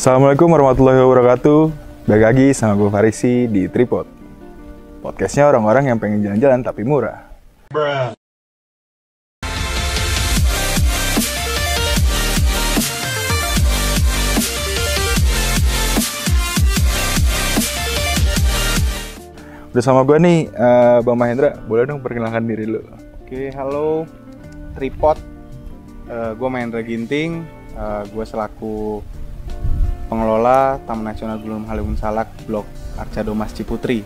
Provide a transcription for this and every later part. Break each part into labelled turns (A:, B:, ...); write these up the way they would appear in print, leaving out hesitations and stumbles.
A: Assalamualaikum warahmatullahi wabarakatuh. Balik lagi sama gue Farisi di Tripod. Podcastnya orang-orang yang pengen jalan-jalan tapi murah. Udah sama gue nih, Bang Mahendra. Boleh dong perkenalkan diri lu?
B: Oke, halo Tripod. Gue Mahendra Ginting. Gue selaku pengelola Taman Nasional Gunung Halimun Salak Blok Arca Domas Ciputri.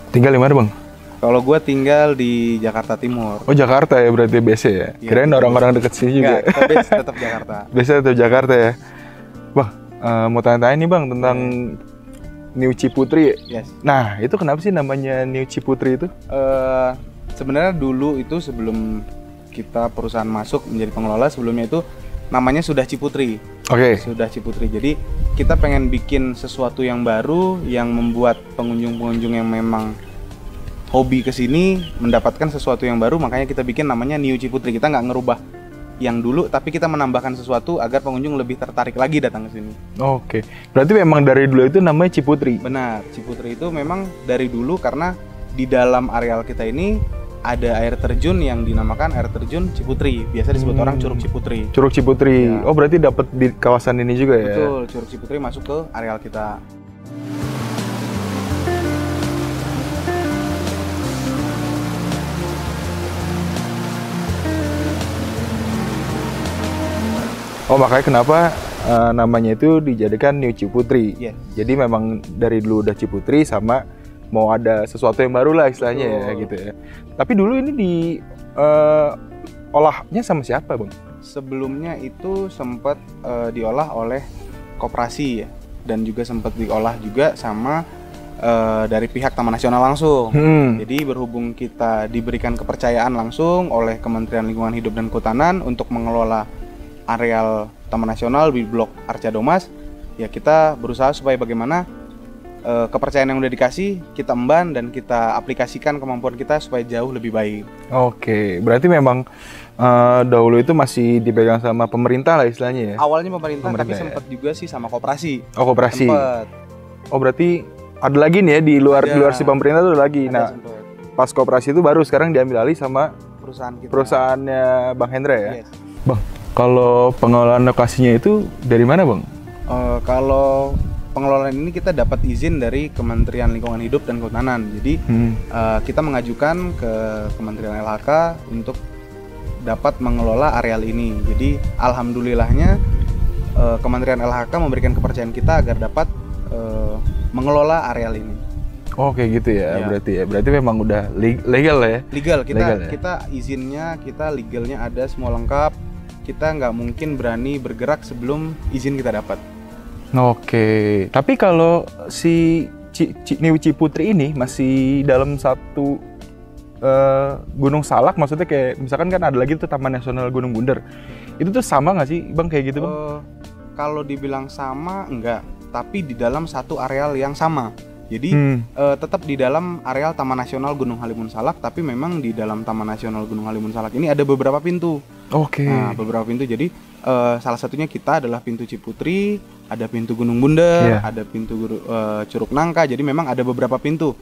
A: Tinggal di mana, Bang?
B: Kalau gue tinggal di Jakarta Timur.
A: Oh, Jakarta ya, berarti BC ya?
B: Iya,
A: Kirain orang-orang deket sini juga.
B: Enggak, kita tetap Jakarta.
A: BC tetap Jakarta ya? Bang, mau tanya-tanya nih Bang tentang New Ciputri.
B: Yes.
A: Nah, itu kenapa sih namanya New Ciputri itu?
B: Sebenarnya dulu itu sebelum kita perusahaan masuk menjadi pengelola, sebelumnya itu namanya sudah Ciputri.
A: Oke.
B: Sudah Ciputri. Jadi kita pengen bikin sesuatu yang baru yang membuat pengunjung-pengunjung yang memang hobi kesini mendapatkan sesuatu yang baru, makanya kita bikin namanya New Ciputri. Kita nggak ngerubah yang dulu, tapi kita menambahkan sesuatu agar pengunjung lebih tertarik lagi datang ke sini.
A: Oke. Berarti memang dari dulu itu namanya Ciputri.
B: Benar, Ciputri itu memang dari dulu karena di dalam areal kita ini ada air terjun yang dinamakan air terjun Ciputri. Biasa disebut orang Curug Ciputri.
A: Curug Ciputri.
B: Ya.
A: Oh, berarti dapat di kawasan ini juga ya?
B: Betul, Curug Ciputri masuk ke areal kita.
A: Oh, makanya kenapa namanya itu dijadikan New Ciputri.
B: Yes.
A: Jadi memang dari dulu udah Ciputri sama mau ada sesuatu yang baru lah istilahnya. Betul. Ya gitu ya. Tapi dulu ini olahnya sama siapa, Bang?
B: Sebelumnya itu sempat diolah oleh koperasi ya, dan juga sempat diolah juga sama dari pihak Taman Nasional langsung. Jadi berhubung kita diberikan kepercayaan langsung oleh Kementerian Lingkungan Hidup dan Kehutanan untuk mengelola areal Taman Nasional di Blok Arca Domas, ya kita berusaha supaya bagaimana kepercayaan yang udah dikasih kita emban dan kita aplikasikan kemampuan kita supaya jauh lebih baik.
A: Oke, berarti memang dahulu itu masih dipegang sama pemerintah lah istilahnya ya?
B: Awalnya pemerintah tapi
A: ya?
B: sempat juga sih sama koperasi.
A: Oh, koperasi.
B: Sempet.
A: Oh, berarti ada lagi nih ya di luar si pemerintah tuh lagi. Nah,
B: sempet.
A: Pas koperasi itu baru sekarang diambil alih sama
B: Perusahaan kita.
A: Perusahaannya Bang Hendra ya?
B: Yes.
A: Bang, kalau pengelolaan lokasinya itu dari mana, Bang?
B: Kalau pengelolaan ini kita dapat izin dari Kementerian Lingkungan Hidup dan Kehutanan. Jadi kita mengajukan ke Kementerian LHK untuk dapat mengelola areal ini. Jadi alhamdulillahnya Kementerian LHK memberikan kepercayaan kita agar dapat mengelola areal ini.
A: Oh kayak gitu ya, berarti memang udah legal ya?
B: Legal,
A: legal, ya?
B: Kita izinnya, kita legalnya ada semua lengkap. Kita nggak mungkin berani bergerak sebelum izin kita dapat.
A: Oke, tapi kalau si Niu Ciputri ini masih dalam satu Gunung Salak, maksudnya kayak misalkan kan ada lagi tuh Taman Nasional Gunung Bunder, itu tuh sama nggak sih Bang kayak gitu Bang?
B: Kalau dibilang sama enggak, tapi di dalam satu areal yang sama. Jadi tetap di dalam areal Taman Nasional Gunung Halimun Salak, tapi memang di dalam Taman Nasional Gunung Halimun Salak ini ada beberapa pintu.
A: Oke.
B: Nah, beberapa pintu. Jadi salah satunya kita adalah pintu Ciputri, ada pintu Gunung Bunder, ada pintu Curug Nangka. Jadi memang ada beberapa pintu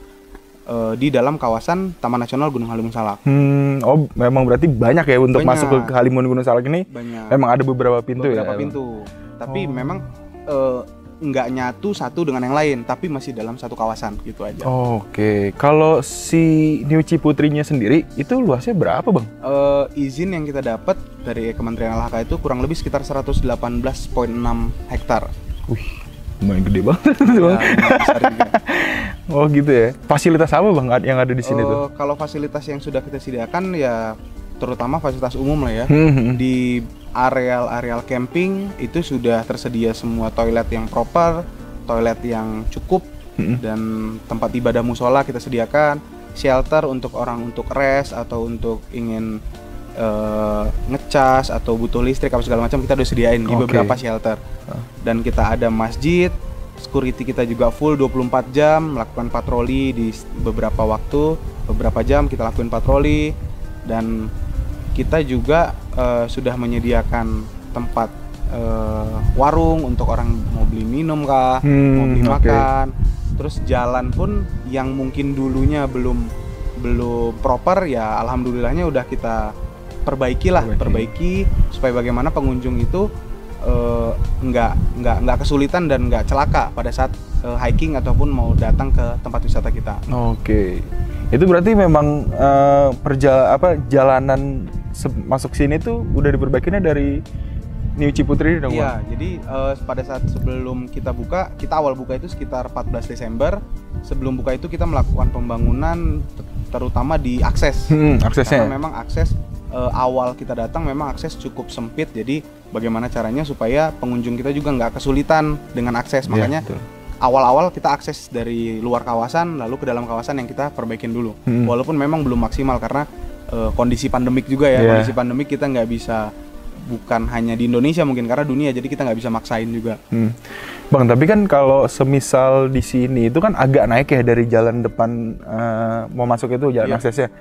B: di dalam kawasan Taman Nasional Gunung Halimun Salak.
A: Oh, memang berarti banyak ya untuk masuk ke Halimun Gunung Salak ini?
B: Banyak.
A: Memang ada beberapa pintu
B: beberapa pintu. Tapi memang nggak nyatu satu dengan yang lain, tapi masih dalam satu kawasan gitu aja.
A: Oke. Kalau si Niu Ciputrinya sendiri itu luasnya berapa Bang?
B: Izin yang kita dapat dari Kementerian LHK itu kurang lebih sekitar 118,6 hektar.
A: Wih, lumayan gede banget Bang.
B: Besar juga.
A: Oh gitu ya. Fasilitas apa Bang yang ada di sini tuh?
B: Kalau fasilitas yang sudah kita sediakan ya terutama fasilitas umum lah ya. Di areal camping itu sudah tersedia semua toilet yang proper, toilet yang cukup, dan tempat ibadah musola kita sediakan, shelter untuk orang untuk rest atau untuk ingin ngecas atau butuh listrik apa segala macam kita udah sediain di beberapa shelter. Dan kita ada masjid, security kita juga full 24 jam melakukan patroli di beberapa waktu, beberapa jam kita lakukan patroli. Dan kita juga sudah menyediakan tempat warung untuk orang mau beli minum kah, mau beli makan. Terus jalan pun yang mungkin dulunya belum proper ya alhamdulillahnya udah kita perbaiki supaya bagaimana pengunjung itu nggak kesulitan dan nggak celaka pada saat hiking ataupun mau datang ke tempat wisata kita.
A: Oke. Itu berarti memang jalanan masuk sini tuh udah diperbaikinya dari Niu Ciputri dong?
B: Iya, jadi pada saat sebelum kita buka, kita awal buka itu sekitar 14 Desember. Sebelum buka itu kita melakukan pembangunan terutama di akses.
A: Aksesnya.
B: Karena memang akses awal kita datang memang akses cukup sempit. Jadi bagaimana caranya supaya pengunjung kita juga nggak kesulitan dengan akses. Makanya awal-awal kita akses dari luar kawasan lalu ke dalam kawasan yang kita perbaikin dulu. Walaupun memang belum maksimal karena kondisi pandemik juga ya. Kondisi pandemik kita nggak bisa, bukan hanya di Indonesia mungkin karena dunia, jadi kita nggak bisa maksain juga.
A: Bang, tapi kan kalau semisal di sini itu kan agak naik ya dari jalan depan mau masuk itu jalan aksesnya.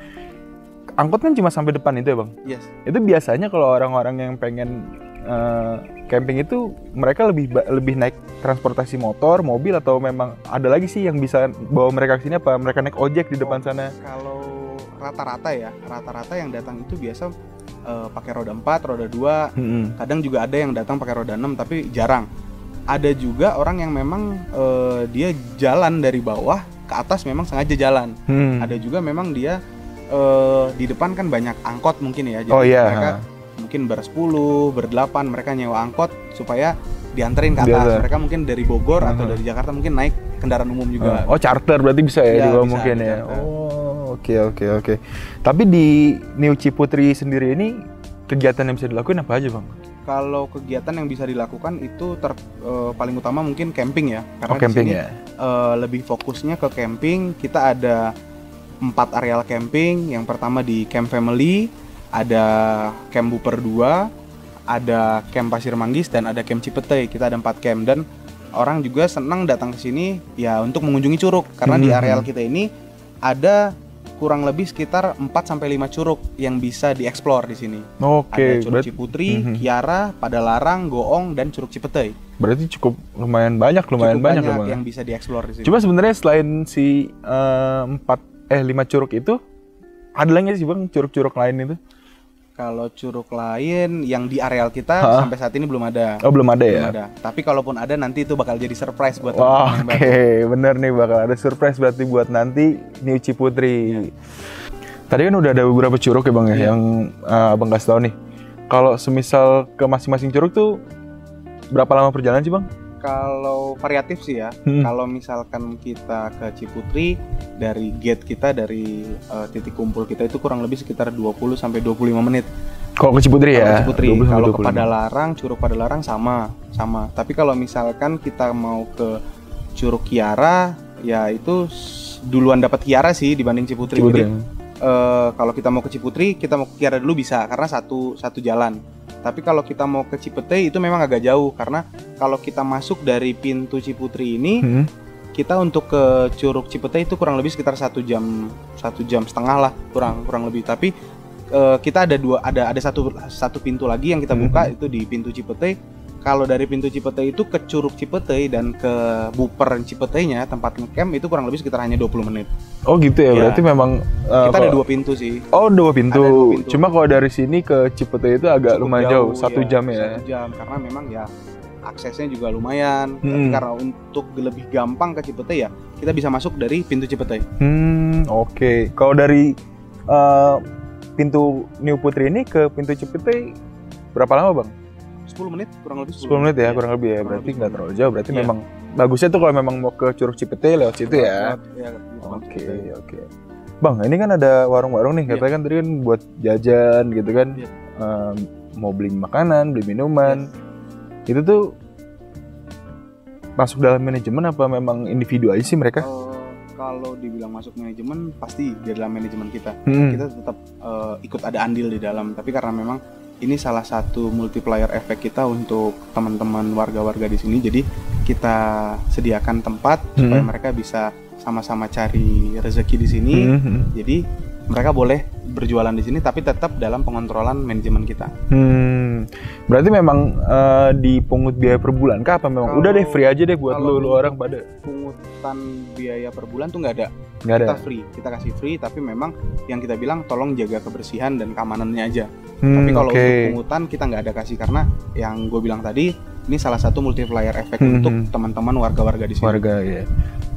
A: Angkot kan cuma sampai depan itu ya Bang?
B: Yes.
A: Itu biasanya kalau orang-orang yang pengen camping itu mereka lebih naik transportasi motor, mobil, atau memang ada lagi sih yang bisa bawa mereka ke sini, apa mereka naik ojek di depan sana?
B: Kalau rata-rata yang datang itu biasa pakai roda 4, roda 2. Kadang juga ada yang datang pakai roda 6 tapi jarang. Ada juga orang yang memang dia jalan dari bawah ke atas, memang sengaja jalan. Ada juga memang dia di depan kan banyak angkot mungkin ya. Jadi mereka mungkin ber-10, ber-8 mereka nyewa angkot supaya dianterin ke atas. Mereka mungkin dari Bogor atau dari Jakarta mungkin naik kendaraan umum juga.
A: Oh, charter berarti bisa ya juga bisa, mungkin ya. Oke. Tapi di Niu Ciputri sendiri ini kegiatan yang bisa dilakukan apa aja Bang?
B: Kalau kegiatan yang bisa dilakukan itu paling utama mungkin camping ya. Karena
A: camping
B: di sini, lebih fokusnya ke camping. Kita ada 4 areal camping. Yang pertama di Camp Family, ada Camp Buper 2, ada Camp Pasir Manggis, dan ada Camp Cipete. Kita ada 4 camp dan orang juga senang datang ke sini ya untuk mengunjungi curug karena di areal kita ini ada kurang lebih sekitar 4-5 curug yang bisa dieksplor di sini. Ada Curug Ciputri, Kiara, Padalarang, Goong, dan Curug Cipete.
A: Berarti cukup lumayan banyak
B: yang bisa dieksplor di sini.
A: Cuma sebenarnya selain si 5 curug itu ada lagi sih Bang curug-curug lain itu?
B: Kalau curug lain yang di areal kita sampai saat ini belum ada.
A: Oh, belum ada
B: belum
A: ya?
B: Ada. Tapi kalaupun ada nanti itu bakal jadi surprise buat
A: Wah,
B: teman-teman
A: oke, bener nih bakal ada surprise berarti buat nanti New Ciputri. Tadi kan udah ada beberapa curug ya Bang ya, yang Abang kasih tahu nih. Kalau semisal ke masing-masing curug tuh berapa lama perjalanan sih Bang?
B: Kalau variatif sih ya. Kalau misalkan kita ke Ciputri, dari gate kita, dari titik kumpul kita itu kurang lebih sekitar 20 sampai 25 menit.
A: Kalau ke Ciputri ya?
B: Kalau ke Padalarang, Curug Padalarang sama. Tapi kalau misalkan kita mau ke Curug Kiara, ya itu duluan dapat Kiara sih dibanding Ciputri. Jadi kalau kita mau ke Ciputri, kita mau ke Kiara dulu bisa karena satu jalan. Tapi kalau kita mau ke Cipete itu memang agak jauh karena kalau kita masuk dari pintu Ciputri ini, kita untuk ke Curug Cipete itu kurang lebih sekitar 1 jam setengah lah, kurang lebih. Tapi kita ada satu pintu lagi yang kita buka itu di pintu Cipete. Kalau dari pintu Cipete itu ke Curug Cipete dan ke Buper Cipetenya tempat ngecamp itu kurang lebih sekitar hanya 20 menit.
A: Oh gitu ya, berarti memang
B: kita ada 2 pintu sih.
A: Oh, 2 pintu. Cuma kalau dari sini ke Cipete itu agak lumayan jauh, 1 jam ya.
B: 1 jam karena memang ya aksesnya juga lumayan. Tapi karena untuk lebih gampang ke Cipete ya kita bisa masuk dari pintu Cipete.
A: Oke. Kalau dari pintu New Putri ini ke pintu Cipete berapa lama Bang?
B: 10 menit kurang lebih
A: 10 menit ya, kurang lebih ya. Berarti nggak terlalu jauh. Berarti memang bagusnya tuh kalau memang mau ke Curug Cipete lewat situ ya. Oke. Bang, ini kan ada warung-warung nih. Katanya kan tadi kan buat jajan gitu kan. Mau beli makanan, beli minuman. Itu tuh masuk dalam manajemen apa memang individu aja sih mereka?
B: Kalau dibilang masuk manajemen pasti di dalam manajemen kita. Kita tetap ikut ada andil di dalam. Tapi karena memang ini salah satu multiplier efek kita untuk teman-teman warga-warga di sini. Jadi kita sediakan tempat supaya mereka bisa sama-sama cari rezeki di sini. Jadi mereka boleh berjualan di sini tapi tetap dalam pengontrolan manajemen kita.
A: Berarti memang dipungut biaya per bulan kah apa memang udah deh free aja deh buat lu orang pada? Pungutan
B: biaya per bulan tuh nggak ada. Kita free, kita kasih free, tapi memang yang kita bilang tolong jaga kebersihan dan keamanannya aja. Tapi kalau untuk pungutan kita nggak ada kasih karena yang gue bilang tadi ini salah satu multiplier efek untuk teman-teman warga-warga di sini.
A: Warga ya.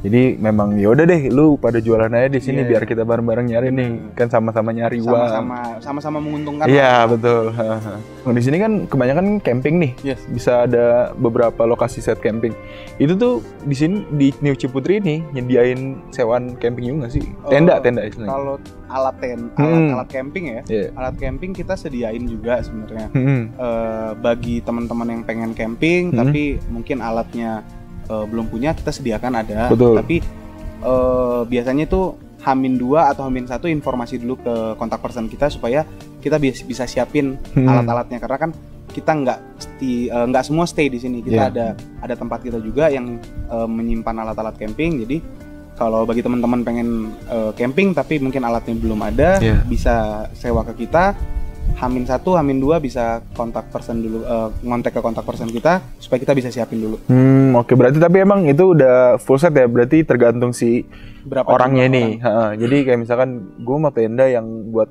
A: Jadi memang ya udah deh, lu pada jualan aja di sini biar kita bareng-bareng nyari nih, kan sama-sama nyari uang.
B: Sama-sama menguntungkan.
A: Iya betul. Nah, di sini kan kebanyakan camping nih. Bisa ada beberapa lokasi set camping. Itu tuh di sini di New Ciputri ini nyediain sewaan camping juga nggak sih? Tenda istilahnya.
B: Kalau alat camping ya, alat camping kita sediain juga sebenarnya. Bagi teman-teman yang pengen camping tapi mungkin alatnya belum punya, kita sediakan ada. Tapi biasanya tuh H-2 atau H-1 informasi dulu ke kontak person kita supaya kita bisa siapin alat-alatnya karena kan kita nggak semua stay di sini. Kita ada tempat kita juga yang menyimpan alat-alat camping. Jadi kalau bagi teman-teman pengen camping tapi mungkin alatnya belum ada, bisa sewa ke kita. H-1, H-2 bisa kontak person dulu, ngontek ke kontak person kita supaya kita bisa siapin dulu.
A: Oke, berarti tapi emang itu udah full set ya, berarti tergantung si berapa orangnya nih. Jadi kayak misalkan gue mau tenda yang buat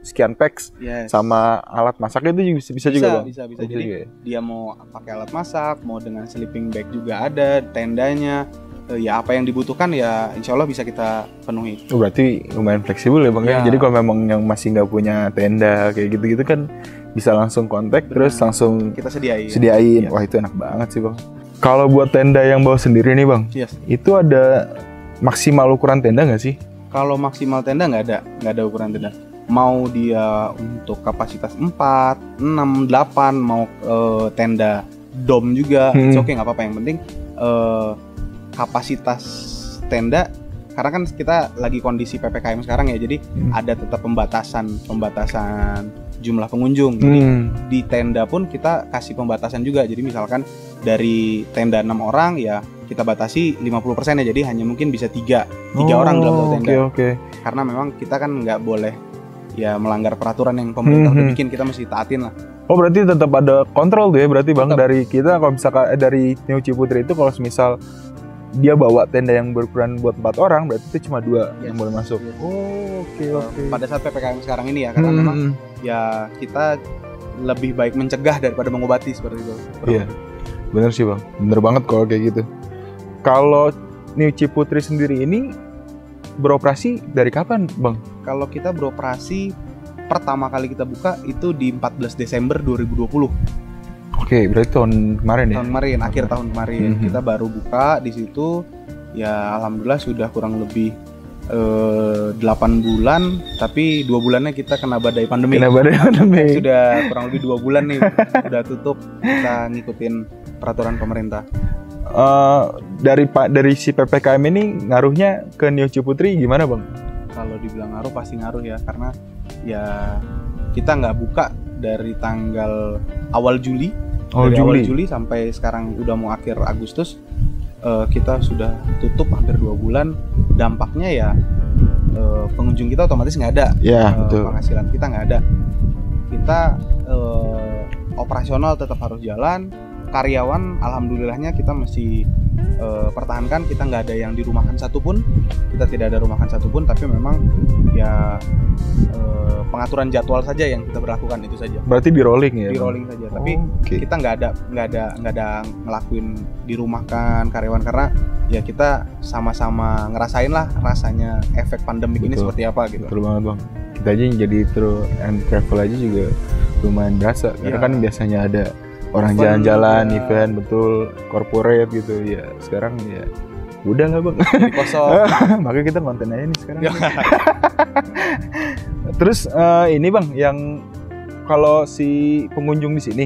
A: sekian packs sama alat masak itu bisa juga Bang? Bisa.
B: Jadi juga, ya? Dia mau pakai alat masak, mau dengan sleeping bag juga ada, tendanya. Ya apa yang dibutuhkan ya insya Allah bisa kita penuhi.
A: Berarti lumayan fleksibel ya Bang ya. Jadi kalau memang yang masih nggak punya tenda kayak gitu-gitu kan bisa langsung kontak terus langsung
B: kita sediain.
A: Wah itu enak banget sih Bang. Kalau buat tenda yang bawa sendiri nih Bang, itu ada maksimal ukuran tenda nggak sih?
B: Kalau maksimal tenda nggak ada ukuran tenda. Mau dia untuk kapasitas 4, 6, 8, mau tenda dom juga, oke nggak apa-apa, yang penting kapasitas tenda karena kan kita lagi kondisi PPKM sekarang ya, jadi ada tetap pembatasan jumlah pengunjung. Jadi di tenda pun kita kasih pembatasan juga. Jadi misalkan dari tenda 6 orang ya kita batasi 50% ya, jadi hanya mungkin bisa 3 orang dalam satu tenda. Karena memang kita kan nggak boleh ya melanggar peraturan yang pemerintah udah bikin, kita mesti taatin lah.
A: Oh berarti tetap ada kontrol tuh ya berarti Bang, dari kita kalau misalkan dari New Ciputri itu kalau misal dia bawa tenda yang berukuran buat 4 orang, berarti itu cuma 2 yang boleh masuk.
B: Yes.
A: Oh, oke.
B: Pada saat PPKM sekarang ini ya, karena memang ya kita lebih baik mencegah daripada mengobati seperti itu.
A: Iya, bener sih bang, bener banget kalau kayak gitu. Kalau New Ciputri sendiri ini beroperasi dari kapan bang?
B: Kalau kita beroperasi pertama kali kita buka itu di 14 Desember 2020.
A: Oke, berarti tahun kemarin ya?
B: Tahun kemarin, akhir tahun kemarin kita baru buka di situ. Ya alhamdulillah sudah kurang lebih 8 bulan, tapi 2 bulannya kita kena badai pandemi. Sudah kurang lebih 2 bulan nih udah tutup, kita ngikutin peraturan pemerintah.
A: Dari si PPKM ini ngaruhnya ke New Ciputri gimana bang?
B: Kalau dibilang ngaruh pasti ngaruh ya, karena ya kita nggak buka dari tanggal awal Juli. Awal Juli sampai sekarang udah mau akhir Agustus. Kita sudah tutup hampir 2 bulan. Dampaknya ya pengunjung kita otomatis nggak ada, penghasilan kita nggak ada. Kita operasional tetap harus jalan. Karyawan alhamdulillahnya kita masih pertahankan, kita nggak ada yang dirumahkan satupun, kita tidak ada rumahkan satupun, tapi memang ya pengaturan jadwal saja yang kita berlakukan, itu saja.
A: Berarti di rolling ya?
B: Di rolling saja, tapi kita nggak ada ngelakuin dirumahkan karyawan, karena ya kita sama-sama ngerasain lah rasanya efek pandemik ini seperti apa gitu.
A: Betul banget bang. Kita aja yang jadi tour and travel aja juga lumayan berasa, karena kan biasanya ada orang jalan-jalan, event, betul, corporate gitu ya. Sekarang ya udah lah bang,
B: kosong.
A: Makanya kita konten aja nih sekarang. Terus ini bang, yang kalau si pengunjung di sini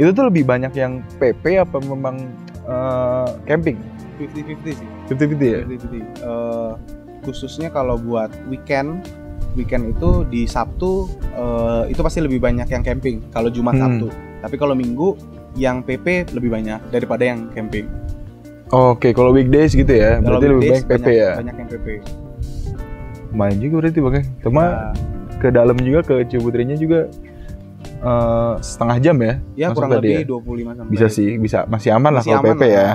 A: itu tuh lebih banyak yang PP apa memang camping?
B: 50-50 sih.
A: 50-50 ya?
B: 50-50. Khususnya kalau buat weekend itu di Sabtu itu pasti lebih banyak yang camping kalau Jumat Sabtu. Tapi kalau Minggu yang PP lebih banyak daripada yang camping.
A: Oke, kalau weekdays gitu ya, berarti lebih banyak PP ya?
B: Banyak yang PP.
A: Lumayan juga berarti bang. Cuma ke dalam juga, ke Ciputrinya juga setengah jam ya?
B: Ya kurang lebih 25 sampai.
A: Bisa sih, bisa, masih aman lah kalau PP ya.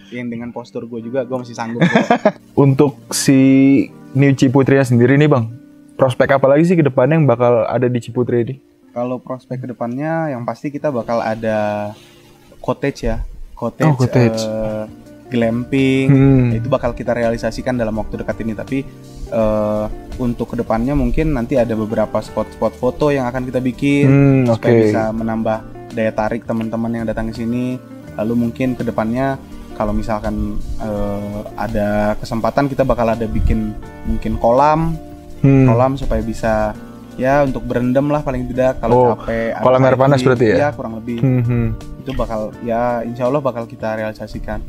B: Yang dengan postur gue juga, gue masih sanggup.
A: Untuk si New Ciputrinya sendiri nih bang, prospek apa lagi sih ke depannya yang bakal ada di Ciputri ini?
B: Kalau prospek ke depannya yang pasti kita bakal ada cottage ya. Cottage. Glamping. Itu bakal kita realisasikan dalam waktu dekat ini. Tapi untuk ke depannya mungkin nanti ada beberapa spot-spot foto yang akan kita bikin supaya bisa menambah daya tarik teman-teman yang datang ke sini. Lalu mungkin ke depannya kalau misalkan ada kesempatan kita bakal ada bikin mungkin kolam supaya bisa ya untuk berendam lah paling tidak kalau capek.
A: Kolam air panas berarti ya?
B: Ya kurang lebih. Itu bakal ya insya Allah bakal kita realisasikan.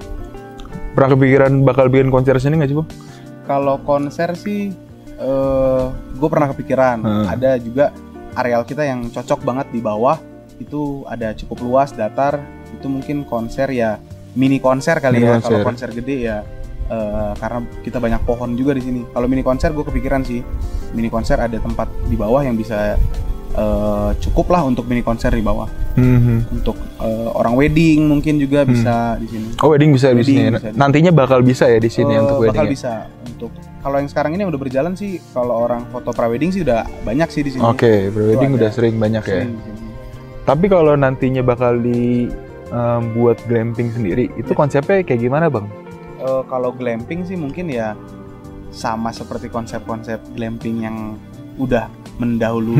A: Pernah kepikiran bakal bikin konser sini nggak sih bang?
B: Kalau konser sih gue pernah kepikiran. Ada juga areal kita yang cocok banget di bawah, itu ada cukup luas, datar. Itu mungkin konser ya mini konser kali ya. Kalau konser gede ya karena kita banyak pohon juga di sini. Kalau mini konser gue kepikiran sih mini konser ada tempat di bawah yang bisa cukup lah untuk mini konser di bawah. Untuk orang wedding mungkin juga bisa di sini.
A: Oh wedding bisa di sini. Nantinya bakal bisa ya di sini untuk wedding.
B: Bakal bisa. Untuk kalau yang sekarang ini yang udah berjalan sih, kalau orang foto prawedding sih udah banyak sih di sini.
A: Oke, prewedding udah sering banyak ya. Tapi kalau nantinya bakal buat glamping sendiri, itu konsepnya kayak gimana bang?
B: Kalau glamping sih mungkin ya sama seperti konsep-konsep glamping yang udah mendahulu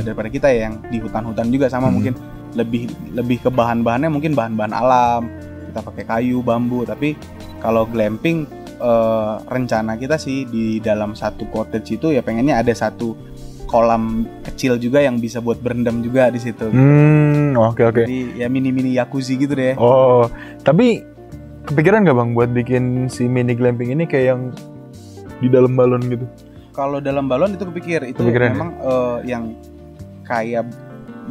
B: daripada kita ya, yang di hutan-hutan juga sama. Mungkin lebih ke bahan-bahannya mungkin bahan-bahan alam, kita pakai kayu, bambu. Tapi kalau glamping rencana kita sih di dalam satu cottage itu ya pengennya ada satu kolam kecil juga yang bisa buat berendam juga di situ.
A: Oke.
B: Jadi ya mini jacuzzi gitu deh.
A: Oh, tapi kepikiran nggak bang buat bikin si mini glamping ini kayak yang di dalam balon gitu?
B: Kalau dalam balon itu kepikiran memang yang kayak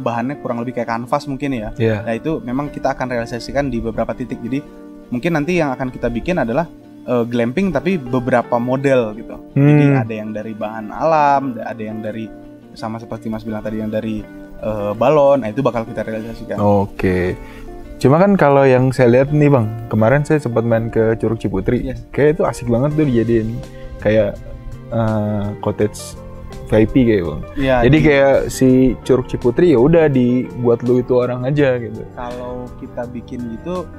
B: bahannya kurang lebih kayak kanvas mungkin ya. Nah itu memang kita akan realisasikan di beberapa titik. Jadi mungkin nanti yang akan kita bikin adalah glamping tapi beberapa model gitu. Jadi ada yang dari bahan alam, ada yang dari sama seperti Mas bilang tadi yang dari balon. Nah itu bakal kita realisasikan.
A: Oke. Cuma kan kalau yang saya lihat nih Bang, kemarin saya sempat main ke Curug Ciputri.
B: Yes.
A: Kayak itu asik banget tuh dijadiin kayak cottage VIP kayak Bang.
B: Ya,
A: jadi kayak si Curug Ciputri ya udah dibuat lu itu orang aja gitu.
B: Kalau kita bikin gitu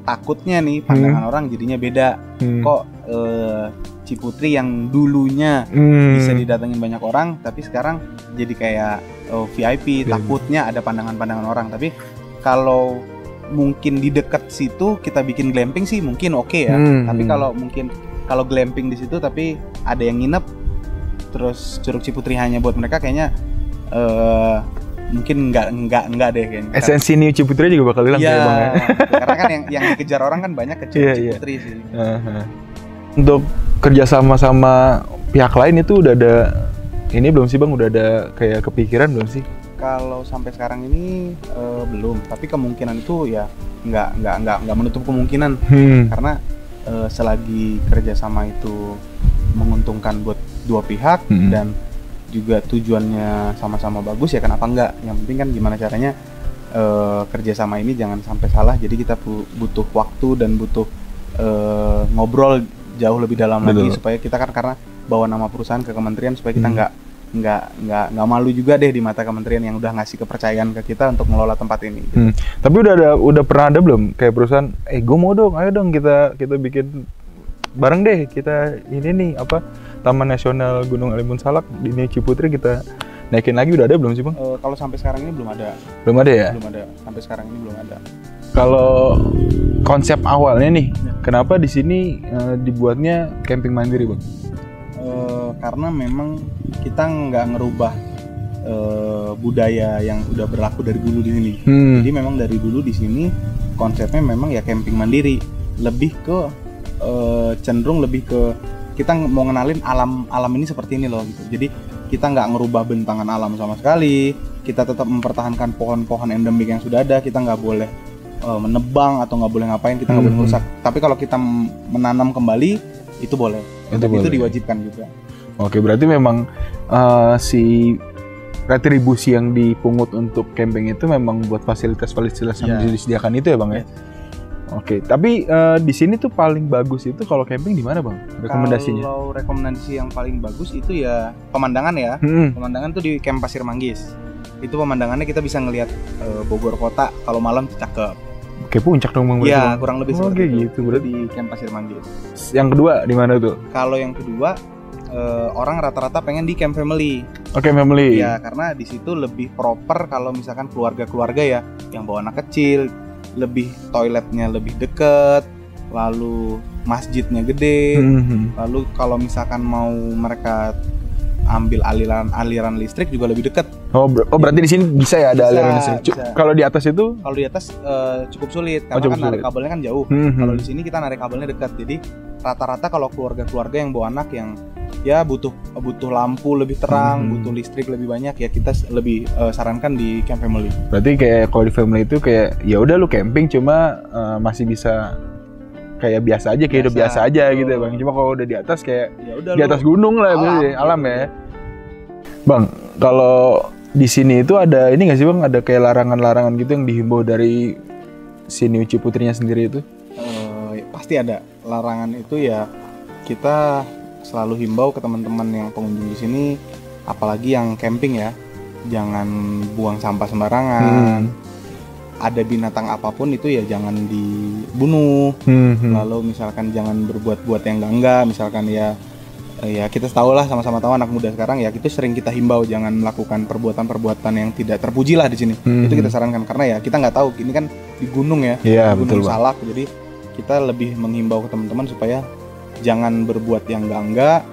B: takutnya nih pandangan orang jadinya beda. Kok Ciputri yang dulunya bisa didatengin banyak orang, tapi sekarang jadi kayak VIP. Takutnya ada pandangan-pandangan orang. Tapi kalau mungkin di dekat situ kita bikin glamping sih mungkin oke ya. Tapi kalau glamping di situ tapi ada yang nginep, terus Curug Ciputri hanya buat mereka, kayaknya mungkin enggak deh kayaknya.
A: Esensi New Ciputri juga bakal hilang kayak Bang ya.
B: Karena kan yang dikejar orang kan banyak ke Curug Ciputri sih.
A: Untuk kerjasama sama pihak lain itu udah ada ini belum sih Bang? Udah ada kayak kepikiran belum sih?
B: Kalau sampai sekarang ini belum, tapi kemungkinan itu ya nggak menutup kemungkinan. Karena selagi kerjasama itu menguntungkan buat dua pihak dan juga tujuannya sama-sama bagus, ya kenapa enggak? Yang penting kan gimana caranya kerjasama ini jangan sampai salah. Jadi kita butuh waktu dan butuh ngobrol jauh lebih dalam lagi supaya kita kan, karena bawa nama perusahaan ke kementerian, supaya kita nggak malu juga deh di mata kementerian yang udah ngasih kepercayaan ke kita untuk mengelola tempat ini. Gitu.
A: Tapi udah pernah ada belum kayak perusahaan, gue mau dong, ayo dong kita bikin bareng deh, kita ini nih apa Taman Nasional Gunung Halimun Salak di New Ciputri kita naikin lagi, udah ada belum sih Bang?
B: Kalau sampai sekarang ini belum ada.
A: Belum ada ya?
B: Belum ada. Sampai sekarang ini belum ada.
A: Kalau konsep awalnya nih, kenapa di sini dibuatnya camping mandiri Bang?
B: Karena memang kita nggak ngerubah budaya yang udah berlaku dari dulu di sini. Jadi memang dari dulu di sini konsepnya memang ya camping mandiri, lebih ke cenderung lebih ke kita mau ngenalin alam ini seperti ini loh gitu. Jadi kita nggak ngerubah bentangan alam sama sekali, kita tetap mempertahankan pohon-pohon endemik yang sudah ada. Kita nggak boleh menebang atau nggak boleh ngapain, kita nggak boleh merusak. Tapi kalau kita menanam kembali itu boleh. Itu diwajibkan juga.
A: Oke, berarti memang si retribusi yang dipungut untuk camping itu memang buat fasilitas-fasilitas yang disediakan itu ya Bang ya? Oke, tapi di sini tuh paling bagus itu kalau camping di mana Bang? Rekomendasinya?
B: Kalau rekomendasi yang paling bagus itu ya pemandangan ya. Pemandangan tuh di Camp Pasir Manggis. Itu pemandangannya kita bisa ngelihat Bogor kota kalau malam tuh cakep.
A: Kayak puncak dong Bang?
B: Iya, kurang lebih seperti itu.
A: Gitu berarti
B: di Camp Pasir Manggis.
A: Yang kedua di mana tuh?
B: Kalau yang kedua orang rata-rata pengen di Camp Family.
A: Oke, Family.
B: Ya, karena di situ lebih proper kalau misalkan keluarga-keluarga ya yang bawa anak kecil, lebih toiletnya lebih deket, lalu masjidnya gede, lalu kalau misalkan mau mereka ambil aliran listrik juga lebih dekat.
A: Berarti di sini bisa ya ada aliran listrik. Kalau di atas itu?
B: Kalau di atas cukup sulit karena kan narik kabelnya kan jauh. Kalau di sini kita narik kabelnya dekat. Jadi rata-rata kalau keluarga-keluarga yang bawa anak yang ya butuh lampu lebih terang, butuh listrik lebih banyak, ya kita lebih sarankan di Camp Family.
A: Berarti kayak kalau di Family itu kayak ya udah lu camping cuma masih bisa kayak biasa aja, kayak hidup biasa aja gitu ya Bang. Cuma kalau udah di atas kayak di atas gunung lah, alam ya. Bang, kalau di sini itu ada ini nggak sih Bang? Ada kayak larangan-larangan gitu yang dihimbau dari si New Ciputrinya sendiri itu?
B: Pasti ada larangan itu ya. Kita selalu himbau ke teman-teman yang pengunjung di sini, apalagi yang camping ya, jangan buang sampah sembarangan. Ada binatang apapun itu ya jangan dibunuh. Lalu misalkan jangan berbuat-buat yang enggak, misalkan ya kita tahu lah, sama-sama tahu anak muda sekarang ya, itu sering kita himbau jangan melakukan perbuatan-perbuatan yang tidak terpuji lah di sini. Itu kita sarankan karena ya kita nggak tahu, ini kan di gunung ya, Gunung Salak. Jadi kita lebih menghimbau ke teman-teman supaya jangan berbuat yang enggak,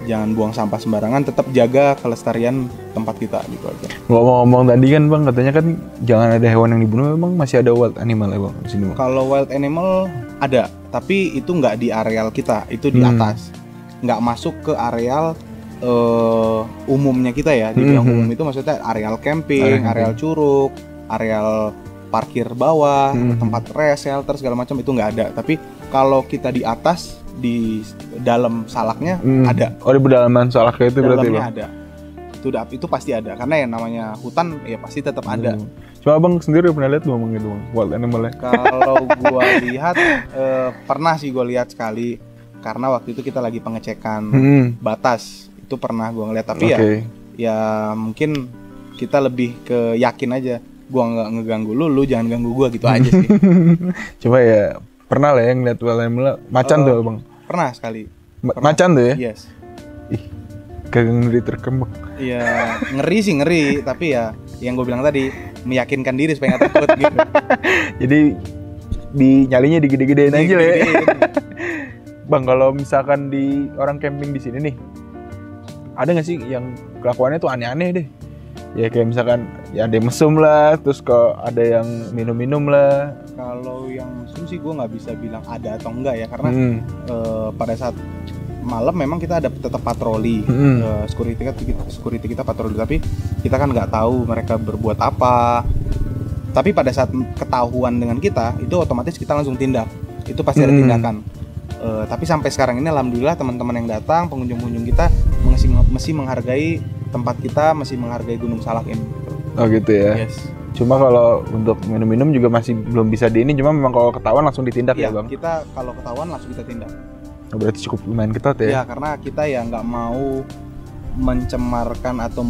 B: jangan buang sampah sembarangan, tetap jaga kelestarian tempat kita gitu aja.
A: Ngomong-ngomong tadi kan Bang, katanya kan jangan ada hewan yang dibunuh, memang masih ada wild animal ya Bang di sini Bang?
B: Kalau wild animal ada, tapi itu nggak di areal kita, itu di atas. Nggak masuk ke areal umumnya kita ya. Di bidang umum itu maksudnya areal camping, areal curug, areal parkir bawah, tempat rest, shelter segala macam itu nggak ada. Tapi kalau kita di atas, di dalam salaknya ada.
A: Oh, di pedalaman salaknya itu berarti Bang?
B: Ada. Itu pasti ada karena yang namanya hutan ya pasti tetap ada.
A: Cuma abang sendiri pernah lihat belum gitu bang, wild animal-nya?
B: Kalau gua lihat pernah sih gua lihat sekali, karena waktu itu kita lagi pengecekan batas, itu pernah gua ngeliat, tapi ya mungkin kita lebih ke yakin aja, gua nggak ngeganggu lu jangan ganggu gua gitu aja sih.
A: Coba ya pernah lah yang lihat wild animal macan tuh bang?
B: Pernah sekali.
A: Macan tuh ya?
B: Yes.
A: Ih, kagak ngeri terkembang.
B: Iya, ngeri, tapi ya yang gue bilang tadi, meyakinkan diri supaya nggak takut gitu.
A: Jadi nyalinya digede-gedein aja lah ya. Bang, kalau misalkan di orang camping di sini nih, ada nggak sih yang kelakuannya tuh aneh-aneh deh? Ya kayak misalkan ya ada yang mesum lah, terus kok ada yang minum-minum lah.
B: Kalau yang mesum sih gue nggak bisa bilang ada atau enggak ya, karena pada saat malam memang kita ada tetap patroli, security kita patroli, tapi kita kan nggak tahu mereka berbuat apa. Tapi pada saat ketahuan dengan kita, itu otomatis kita langsung tindak, itu pasti ada tindakan. Tapi sampai sekarang ini alhamdulillah teman-teman yang datang, pengunjung-pengunjung kita masih menghargai tempat kita, masih menghargai Gunung Salak ini.
A: Oh gitu ya.
B: Yes.
A: Cuma kalau untuk minum-minum juga masih belum bisa di ini, cuma memang kalau ketahuan langsung ditindak ya bang?
B: Kita kalau ketahuan langsung kita tindak.
A: Oh, berarti cukup lumayan ketat ya?
B: Ya, karena kita ya nggak mau mencemarkan atau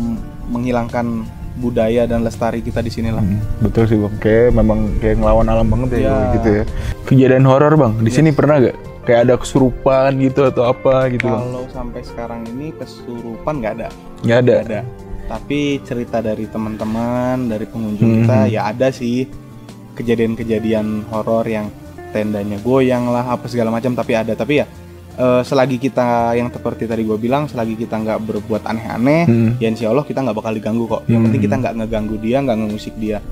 B: menghilangkan budaya dan lestari kita di sini lah.
A: Betul sih bang, kayak memang kayak ngelawan alam banget ya gitu ya. Kejadian horor bang, di sini pernah gak? Kayak ada kesurupan gitu atau apa gitu bang?
B: Kalau sampai sekarang ini kesurupan nggak ada.
A: Nggak ada?
B: Nggak ada. Tapi cerita dari teman-teman, dari pengunjung kita ya ada sih kejadian-kejadian horor yang tendanya goyang lah apa segala macam, tapi ada. Tapi ya selagi kita yang seperti tadi gue bilang, selagi kita nggak berbuat aneh-aneh, ya insya Allah kita nggak bakal diganggu kok. Yang penting kita nggak ngeganggu dia, nggak ngusik dia.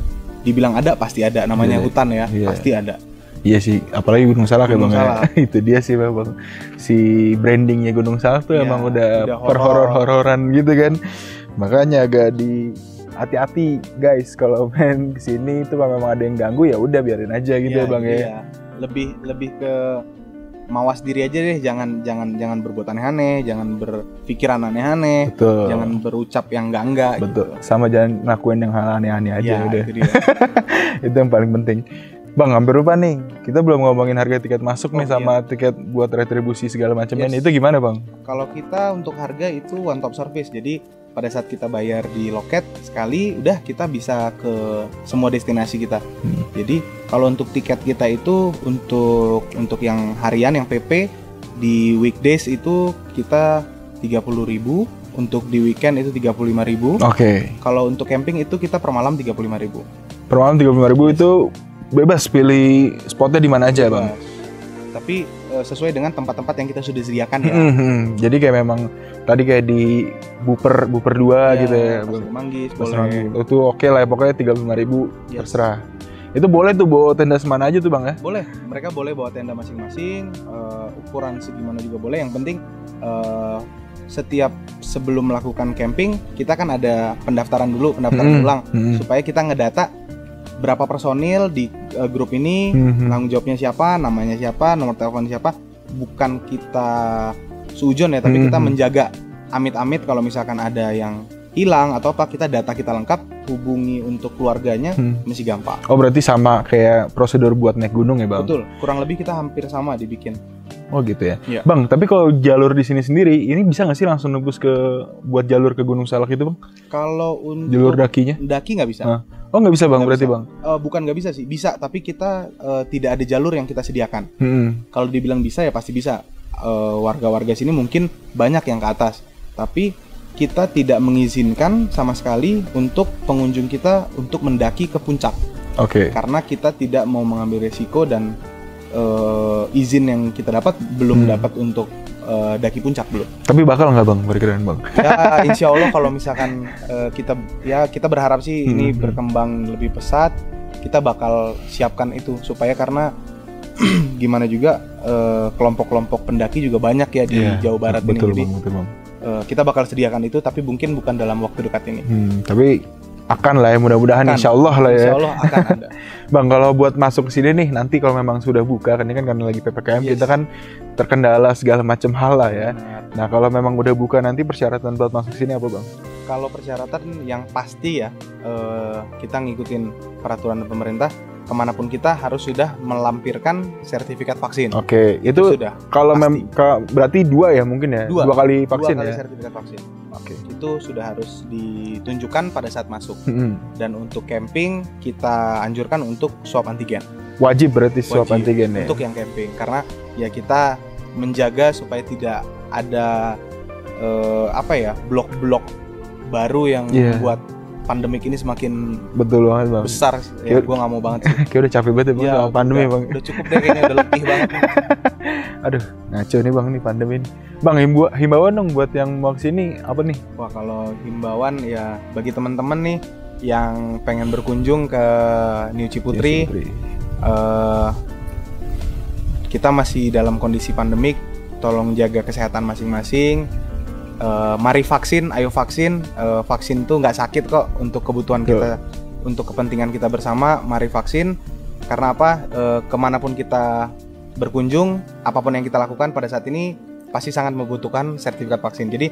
B: Dibilang ada pasti ada, namanya hutan ya, pasti ada.
A: Iya sih, apalagi Gunung Salak ya bang ya. Itu dia sih bang, si brandingnya Gunung Salak tuh emang udah perhoror-hororan gitu kan. Makanya agak hati-hati guys kalau main kesini tuh kalau memang ada yang ganggu ya udah biarin aja gitu ya bang ya.
B: Lebih ke mawas diri aja deh, jangan berbuat aneh-aneh, jangan berpikiran aneh-aneh, jangan berucap yang enggak.
A: Betul. Gitu. Sama jangan ngelakuin yang hal aneh-aneh aja udah.
B: Itu dia.
A: Itu yang paling penting. Bang, hampir lupa nih. Kita belum ngomongin harga tiket masuk nih sama tiket buat retribusi segala macamnya. Itu gimana, Bang?
B: Kalau kita untuk harga itu one top service. Jadi pada saat kita bayar di loket sekali, udah kita bisa ke semua destinasi kita. Jadi kalau untuk tiket kita itu untuk yang harian, yang PP di weekdays itu kita 30.000, untuk di weekend itu 35.000.
A: Oke.
B: Kalau untuk camping itu kita per malam 35.000.
A: Per malam 35.000 itu bebas pilih spotnya di mana aja, Bang.
B: Tapi sesuai dengan tempat-tempat yang kita sudah sediakan ya.
A: Jadi kayak memang tadi kayak di Buper 2 gitu ya.
B: Pasir Manggis boleh.
A: Itu oke lah, pokoknya 35.000 terserah. Itu boleh tuh bawa tenda semana aja tuh Bang ya?
B: Boleh, mereka boleh bawa tenda masing-masing, ukuran segimana juga boleh. Yang penting setiap sebelum melakukan camping kita kan ada pendaftaran ulang supaya kita ngedata berapa personil di grup ini, tanggung jawabnya siapa, namanya siapa, nomor telepon siapa. Bukan kita suujon ya, tapi kita menjaga amit-amit kalau misalkan ada yang hilang atau apa, kita data kita lengkap, hubungi untuk keluarganya masih gampang.
A: Oh berarti sama kayak prosedur buat naik gunung ya Bang?
B: Betul, kurang lebih kita hampir sama dibikin.
A: Oh gitu ya. Bang, tapi kalau jalur di sini sendiri, ini bisa nggak sih langsung nembus buat jalur ke Gunung Salak itu Bang?
B: Kalau untuk
A: jalur dakinya?
B: Daki nggak bisa.
A: Oh nggak bisa Bang, berarti Bang?
B: Bukan nggak bisa sih, bisa, tapi kita tidak ada jalur yang kita sediakan. Kalau dibilang bisa ya pasti bisa. Warga-warga sini mungkin banyak yang ke atas, tapi kita tidak mengizinkan sama sekali untuk pengunjung kita untuk mendaki ke puncak.
A: Oke.
B: Karena kita tidak mau mengambil resiko dan izin yang kita dapat belum dapat untuk daki puncak belum.
A: Tapi bakal nggak Bang, berkiraan Bang?
B: Ya insya Allah kalau misalkan kita berharap sih ini berkembang lebih pesat, kita bakal siapkan itu supaya karena gimana juga kelompok-kelompok pendaki juga banyak ya di Jawa Barat ini. Jadi
A: betul, Bang.
B: Kita bakal sediakan itu, tapi mungkin bukan dalam waktu dekat ini.
A: Tapi akan lah ya, mudah-mudahan insya Allah lah ya.
B: Insya Allah akan ada.
A: Bang, kalau buat masuk ke sini nih, nanti kalau memang sudah buka, kan ini kan karena lagi PPKM, kita kan terkendala segala macam hal lah ya. Nah, kalau memang udah buka nanti persyaratan buat masuk ke sini apa Bang?
B: Kalau persyaratan yang pasti ya, kita ngikutin peraturan pemerintah. Kemanapun kita harus sudah melampirkan sertifikat vaksin.
A: Oke, itu sudah. Kalau berarti 2 ya mungkin ya? 2 kali vaksin
B: 2 kali
A: ya?
B: sertifikat vaksin.
A: Oke.
B: Itu sudah harus ditunjukkan pada saat masuk. Dan untuk camping kita anjurkan untuk swab antigen.
A: Wajib berarti swab antigen ya?
B: Untuk yang camping, karena ya kita menjaga supaya tidak ada blok-blok baru yang membuat pandemik ini semakin
A: betul banget bang
B: besar ya. Gue nggak mau banget sih.
A: Kayak udah capek banget ya bang sama pandemi bang.
B: Udah cukup deh kayaknya, udah lebih banget nih.
A: Aduh ngaco nih bang nih pandemi ini. Bang himbauan dong buat yang mau kesini apa nih?
B: Wah kalau himbauan ya bagi teman-teman nih yang pengen berkunjung ke New Ciputri, kita masih dalam kondisi pandemik, tolong jaga kesehatan masing-masing. Mari vaksin, ayo vaksin. Vaksin tuh nggak sakit kok, untuk kebutuhan kita, untuk kepentingan kita bersama. Mari vaksin, karena apa? Kemanapun kita berkunjung, apapun yang kita lakukan pada saat ini pasti sangat membutuhkan sertifikat vaksin. Jadi,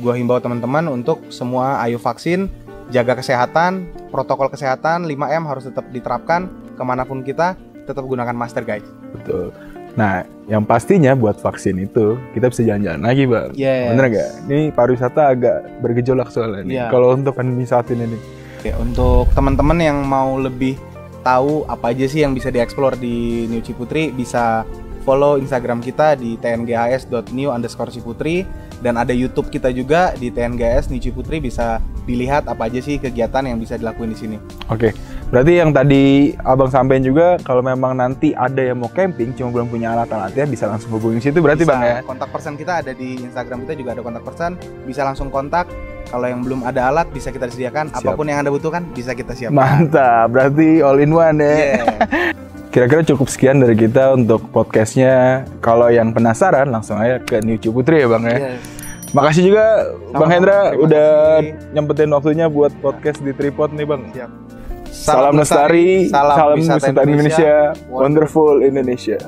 B: gua himbau teman-teman untuk semua ayo vaksin, jaga kesehatan, protokol kesehatan 5M harus tetap diterapkan. Kemanapun kita tetap gunakan masker guys.
A: Betul. Nah, yang pastinya buat vaksin itu kita bisa jalan-jalan lagi bang, bener nggak? Ini pariwisata agak bergejolak soalnya nih. Kalau untuk pandemi saat ini nih.
B: Oke, untuk teman-teman yang mau lebih tahu apa aja sih yang bisa dieksplor di New Ciputri, bisa follow Instagram kita di tnghs.new_ciputri, dan ada YouTube kita juga di TNGHS New Ciputri, bisa dilihat apa aja sih kegiatan yang bisa dilakuin di sini.
A: Oke, berarti yang tadi abang sampaikan juga, kalau memang nanti ada yang mau camping cuma belum punya alat-alatnya, bisa langsung hubungin situ berarti bisa, bang ya.
B: Kontak person kita ada di Instagram kita, juga ada kontak person, bisa langsung kontak. Kalau yang belum ada alat bisa kita sediakan. Siap. Apapun yang Anda butuhkan bisa kita siapkan.
A: Mantap, berarti all in one ya. Kira-kira cukup sekian dari kita untuk podcastnya. Kalau yang penasaran langsung aja ke New Ciputri ya bang ya. Makasih juga Bang Hendra udah nyempetin waktunya buat podcast di Tripod nih bang.
B: Siap.
A: Salam lestari, salam wisata Indonesia, wonderful Indonesia.